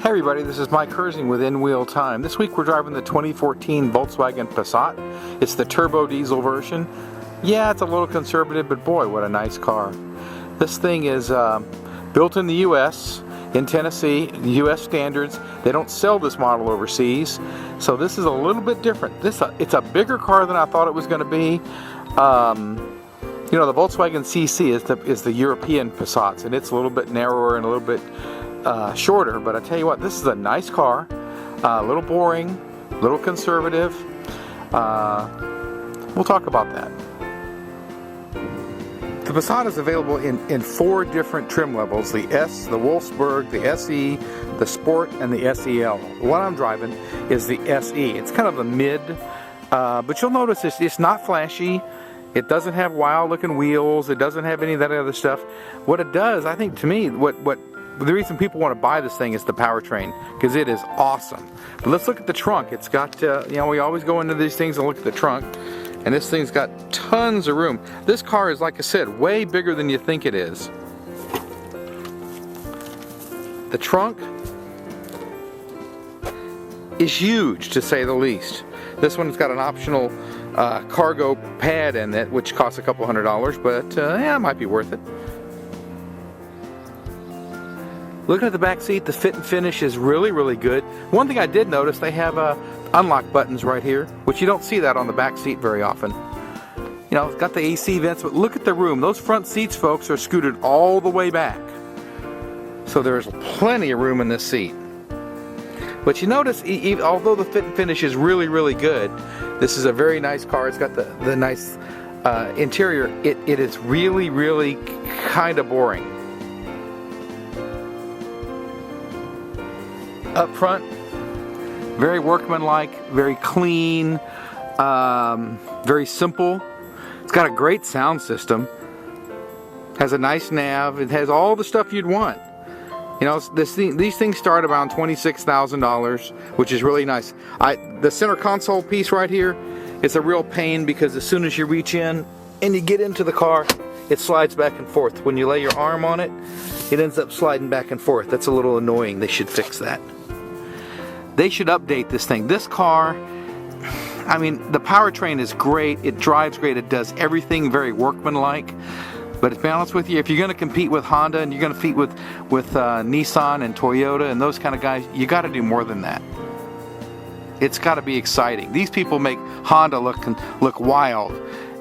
Hey everybody, this is Mike Herzing with In Wheel Time. This week we're driving the 2014 Volkswagen Passat. It's the turbo diesel version. Yeah, it's a little conservative, but boy, what a nice car. This thing is built in the U.S., in Tennessee, U.S. standards. They don't sell this model overseas, so this is a little bit different. It's a bigger car than I thought it was going to be. You know, the Volkswagen CC is the European Passats, and it's a little bit narrower and a little bit shorter, but I tell you what, this is a nice car, a little boring, a little conservative. We'll talk about that. The Passat is available in 4 different trim levels: the S, the Wolfsburg, the SE, the Sport, and the SEL. The one I'm driving is the SE. It's kind of a mid, but you'll notice it's not flashy. It doesn't have wild looking wheels. It doesn't have any of that other stuff. What it does, I think, to me, the reason people want to buy this thing is the powertrain, because it is awesome. But let's look at the trunk. It's got, you know, we always go into these things and look at the trunk, and this thing's got tons of room. This car is, like I said, way bigger than you think it is. The trunk is huge, to say the least. This one's got an optional cargo pad in it, which costs a couple $100, but yeah, it might be worth it. Looking at the back seat, the fit and finish is really, really good. One thing I did notice, they have unlock buttons right here, which you don't see that on the back seat very often. You know, it's got the AC vents, but look at the room. Those front seats, folks, are scooted all the way back. So there's plenty of room in this seat. But you notice, although the fit and finish is really, really good, this is a very nice car. It's got the nice interior. It is really, really kind of boring. Up front, very workmanlike, very clean, very simple. It's got a great sound system. Has a nice nav. It has all the stuff you'd want. You know, these things start around $26,000, which is really nice. The center console piece right here is a real pain, because as soon as you reach in and you get into the car, it slides back and forth. When you lay your arm on it, it ends up sliding back and forth. That's a little annoying. They should fix that. They should update this thing. This car, I mean, the powertrain is great. It drives great. It does everything very workmanlike. But to be honest with you, if you're going to compete with Honda and you're going to compete with Nissan and Toyota and those kind of guys, you got to do more than that. It's got to be exciting. These people make Honda look wild,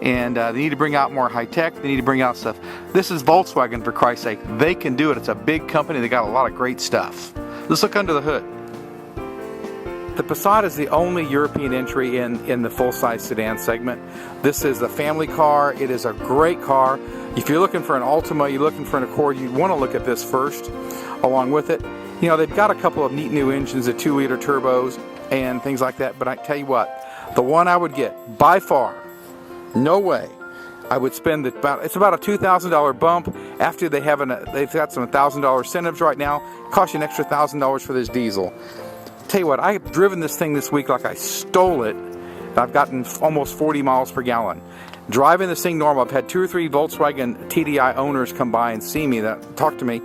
and they need to bring out more high tech. They need to bring out stuff. This is Volkswagen, for Christ's sake. They can do it. It's a big company. They got a lot of great stuff. Let's look under the hood. The Passat is the only European entry in the full-size sedan segment. This is a family car. It is a great car. If you're looking for an Altima, you're looking for an Accord, you'd want to look at this first along with it. You know, they've got a couple of neat new engines, the 2-liter turbos and things like that, but I tell you what, the one I would get, by far, no way, I would spend it's about a $2,000 bump. After they've got some $1,000 incentives right now. It costs you an extra $1,000 for this diesel. Tell you what, I have driven this thing this week like I stole it. I've gotten almost 40 miles per gallon. Driving this thing normal, I've had 2 or 3 Volkswagen TDI owners come by and see me, talk to me.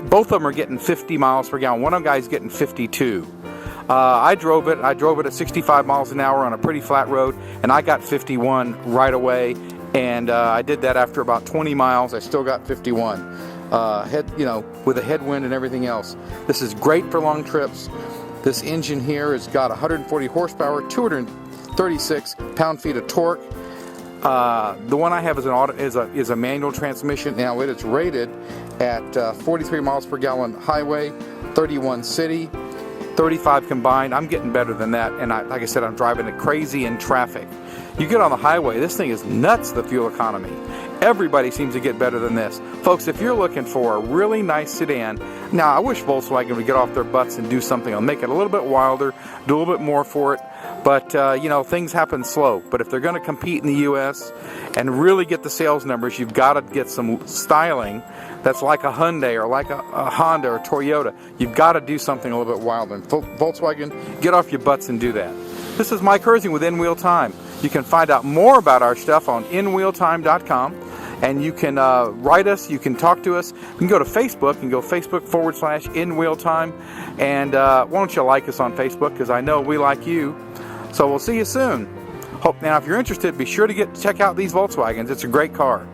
Both of them are getting 50 miles per gallon. One of them guys getting 52. I drove it at 65 miles an hour on a pretty flat road, and I got 51 right away. And I did that after about 20 miles. I still got 51. You know, with a headwind and everything else. This is great for long trips. This engine here has got 140 horsepower, 236 pound-feet of torque. The one I have is a manual transmission. Now it is rated at 43 miles per gallon highway, 31 city, 35 combined. I'm getting better than that, and like I said, I'm driving it crazy in traffic. You get on the highway, this thing is nuts, the fuel economy. Everybody seems to get better than this. Folks, if you're looking for a really nice sedan, now I wish Volkswagen would get off their butts and do something. I'll make it a little bit wilder, do a little bit more for it. But, you know, things happen slow. But if they're going to compete in the U.S. and really get the sales numbers, you've got to get some styling that's like a Hyundai or like a Honda or Toyota. You've got to do something a little bit wild. And Volkswagen, get off your butts and do that. This is Mike Herzing with In Wheel Time. You can find out more about our stuff on inwheeltime.com. And you can write us, you can talk to us. You can go to Facebook and go Facebook.com/InWheelTime. And why don't you like us on Facebook, because I know we like you. So we'll see you soon. Now, if you're interested, be sure to check out these Volkswagens. It's a great car.